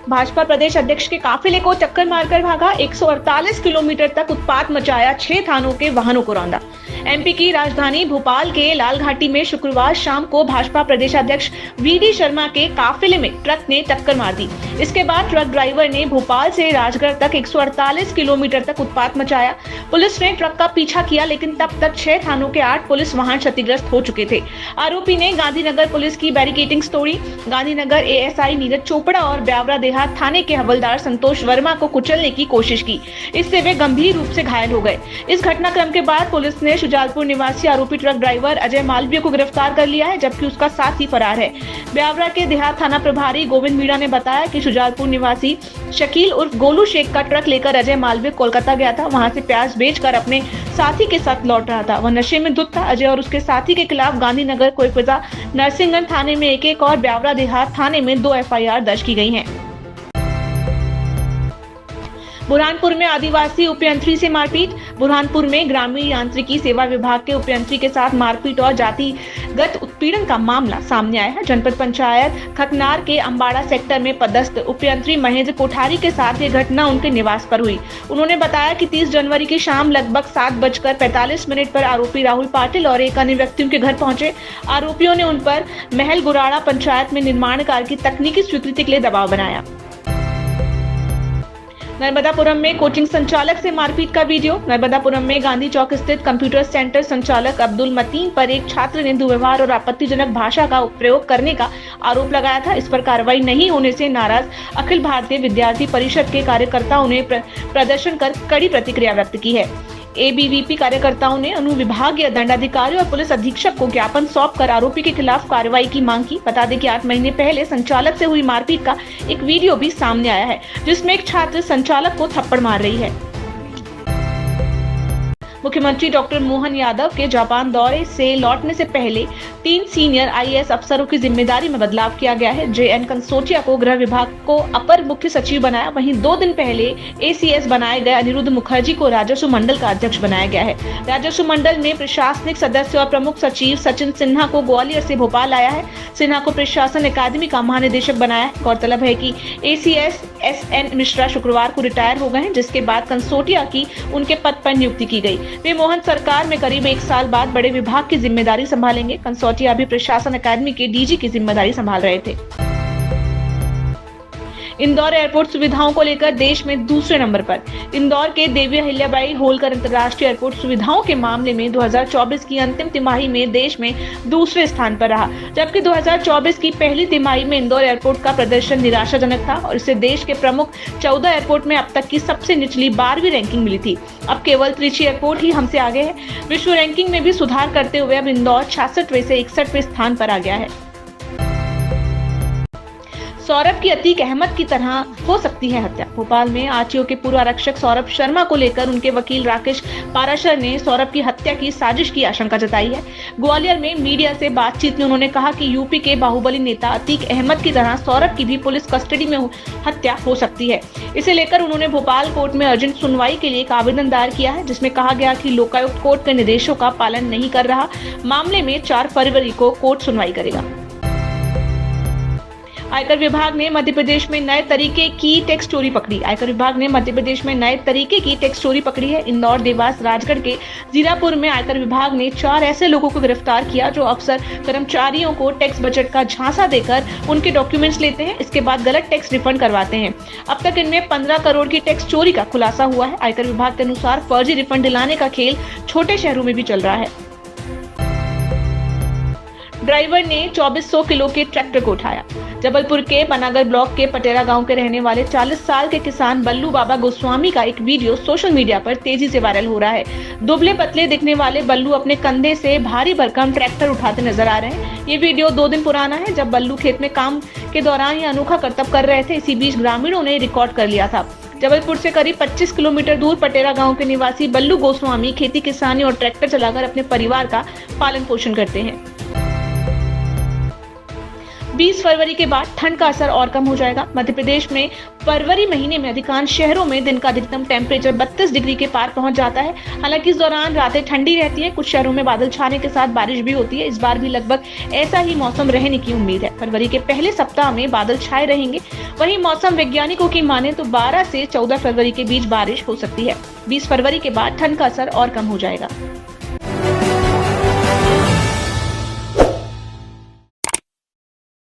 भाजपा प्रदेश अध्यक्ष के काफिले को टक्कर मारकर भागा, 148 किलोमीटर तक उत्पात मचाया, 6 थानों के वाहनों को रौंदा। एमपी की राजधानी भोपाल के लालघाटी में शुक्रवार शाम को भाजपा प्रदेश अध्यक्ष वीडी शर्मा के काफिले में ट्रक ने टक्कर मार दी। इसके बाद ट्रक ड्राइवर ने भोपाल से राजगढ़ तक 148 किलोमीटर तक उत्पात मचाया। पुलिस ने ट्रक का पीछा किया, लेकिन तब तक 6 थानों के 8 पुलिस वाहन क्षतिग्रस्त हो चुके थे। आरोपी ने गांधीनगर पुलिस की बैरिकेडिंग तोड़ी। गांधीनगर एएसआई नीरज चोपड़ा और ब्यावरा देहात थाने के हवलदार संतोष वर्मा को कुचलने की कोशिश की। इससे वे गंभीर रूप से घायल हो गए। इस घटनाक्रम के बाद पुलिस ने शुजालपुर निवासी आरोपी ट्रक ड्राइवर अजय मालवीय को गिरफ्तार कर लिया है, जबकि उसका साथी फरार है। ब्यावरा के देहात थाना प्रभारी गोविंद मीणा ने बताया कि शुजालपुर निवासी शकील उर्फ गोलू शेख का ट्रक लेकर अजय मालवीय कोलकाता गया था। वहां से प्याज बेचकर अपने साथी के साथ लौट रहा था। वह नशे में धुत था। अजय और उसके साथी के खिलाफ गांधीनगर, कोईपुजा, नरसिंहगंज थाने में एक और ब्यावरा देहात थाने में 2 एफआईआर दर्ज की गई हैं। बुरहानपुर में आदिवासी उपयंत्री से मारपीट। बुरहानपुर में ग्रामीण यांत्रिकी सेवा विभाग के उपयंत्री के साथ मारपीट और जातिगत उत्पीड़न का मामला सामने आया है। जनपद पंचायत खकनार के अंबाड़ा सेक्टर में पदस्थ उपयंत्री महेंद्र कोठारी के साथ ये घटना उनके निवास पर हुई। उन्होंने बताया कि 30 जनवरी की शाम लगभग 7:45 पर आरोपी राहुल पाटिल और एक अन्य व्यक्ति उनके घर पहुंचे। आरोपियों ने उन पर महल गुराड़ा पंचायत में निर्माण कार्य की तकनीकी स्वीकृति के लिए दबाव बनाया। नर्मदापुरम में कोचिंग संचालक से मारपीट का वीडियो। नर्मदापुरम में गांधी चौक स्थित कंप्यूटर सेंटर संचालक अब्दुल मतीन पर एक छात्र ने दुर्व्यवहार और आपत्तिजनक भाषा का प्रयोग करने का आरोप लगाया था। इस पर कार्रवाई नहीं होने से नाराज अखिल भारतीय विद्यार्थी परिषद के कार्यकर्ताओं ने प्रदर्शन कर कड़ी प्रतिक्रिया व्यक्त की है। एबीवीपी कार्यकर्ताओं ने अनुविभागीय दंडाधिकारी और पुलिस अधीक्षक को ज्ञापन सौंपकर आरोपी के खिलाफ कार्रवाई की मांग की। बता दें कि 8 महीने पहले संचालक से हुई मारपीट का एक वीडियो भी सामने आया है, जिसमें एक छात्र संचालक को थप्पड़ मार रही है। मुख्यमंत्री डॉक्टर मोहन यादव के जापान दौरे से लौटने से पहले 3 सीनियर आईएएस अफसरों की जिम्मेदारी में बदलाव किया गया है। जेएन कंसोटिया को गृह विभाग को अपर मुख्य सचिव बनाया। वहीं 2 दिन पहले एसीएस बनाए गए अनिरुद्ध मुखर्जी को राजस्व मंडल का अध्यक्ष बनाया गया है। राजस्व मंडल में प्रशासनिक सदस्य और प्रमुख सचिव सचिन सिन्हा को ग्वालियर से भोपाल लाया है। सिन्हा को प्रशासन अकादमी का महानिदेशक बनाया है। गौरतलब है कि एसीएस एसएन मिश्रा शुक्रवार को रिटायर हो गए हैं, जिसके बाद कंसोटिया की उनके पद पर नियुक्ति की गई। वे मोहन सरकार में करीब 1 साल बाद बड़े विभाग की जिम्मेदारी संभालेंगे। कंसोटिया अभी प्रशासन अकादमी के डीजी की जिम्मेदारी संभाल रहे थे। इंदौर एयरपोर्ट सुविधाओं को लेकर देश में दूसरे नंबर पर। इंदौर के देवी अहिल्याबाई होलकर अंतर्राष्ट्रीय एयरपोर्ट सुविधाओं के मामले में 2024 की अंतिम तिमाही में देश में दूसरे स्थान पर रहा, जबकि 2024 की पहली तिमाही में इंदौर एयरपोर्ट का प्रदर्शन निराशाजनक था और इसे देश के प्रमुख 14 एयरपोर्ट में अब तक की सबसे निचली 12वीं रैंकिंग मिली थी। अब केवल त्रिची एयरपोर्ट ही हमसे आगे है। विश्व रैंकिंग में भी सुधार करते हुए अब इंदौर 66वें से 61वें स्थान पर आ गया है। सौरभ की अतीक अहमद की तरह हो सकती है हत्या। भोपाल में आरटीओ के पूर्व आरक्षक सौरभ शर्मा को लेकर उनके वकील राकेश पाराशर ने सौरभ की हत्या की साजिश की आशंका जताई है। ग्वालियर में मीडिया से बातचीत में उन्होंने कहा कि यूपी के बाहुबली नेता अतीक अहमद की तरह सौरभ की भी पुलिस कस्टडी में हत्या हो सकती है। इसे लेकर उन्होंने भोपाल कोर्ट में अर्जेंट सुनवाई के लिए एक आवेदन दायर किया है, जिसमें कहा गया कि लोकायुक्त कोर्ट के निर्देशों का पालन नहीं कर रहा। मामले में 4 फरवरी को कोर्ट सुनवाई करेगा। आयकर विभाग ने मध्य प्रदेश में नए तरीके की टैक्स चोरी पकड़ी। आयकर विभाग ने मध्य प्रदेश में नए तरीके की टैक्स चोरी पकड़ी है। इंदौर, देवास, राजगढ़ के जीरापुर में आयकर विभाग ने 4 ऐसे लोगों को गिरफ्तार किया जो अक्सर कर्मचारियों को टैक्स बजट का झांसा देकर उनके डॉक्यूमेंट्स लेते हैं, इसके बाद गलत टैक्स रिफंड करवाते हैं। अब तक इनमें 15 करोड़ की टैक्स चोरी का खुलासा हुआ है। आयकर विभाग के अनुसार फर्जी रिफंड दिलाने का खेल छोटे शहरों में भी चल रहा है। ड्राइवर ने 2400 किलो के ट्रैक्टर को उठाया। जबलपुर के पनागर ब्लॉक के पटेरा गांव के रहने वाले 40 साल के किसान बल्लू बाबा गोस्वामी का एक वीडियो सोशल मीडिया पर तेजी से वायरल हो रहा है। दुबले पतले दिखने वाले बल्लू अपने कंधे से भारी भरकम ट्रैक्टर उठाते नजर आ रहे हैं। ये वीडियो 2 दिन पुराना है, जब बल्लू खेत में काम के दौरान ये अनोखा करतब कर रहे थे। इसी बीच ग्रामीणों ने रिकॉर्ड कर लिया था। जबलपुर से करीब 25 किलोमीटर दूर पटेरा गांव के निवासी बल्लू गोस्वामी खेती किसानी और ट्रैक्टर चलाकर अपने परिवार का पालन पोषण करते हैं। 20 फरवरी के बाद ठंड का असर और कम हो जाएगा। मध्य प्रदेश में फरवरी महीने में अधिकांश शहरों में दिन का अधिकतम टेम्परेचर 32 डिग्री के पार पहुंच जाता है। हालांकि इस दौरान रातें ठंडी रहती है, कुछ शहरों में बादल छाने के साथ बारिश भी होती है। इस बार भी लगभग ऐसा ही मौसम रहने की उम्मीद है। फरवरी के पहले सप्ताह में बादल छाए रहेंगे। वहीं मौसम वैज्ञानिकों की माने तो 12 से 14 फरवरी के बीच बारिश हो सकती है। 20 फरवरी के बाद ठंड का असर और कम हो जाएगा।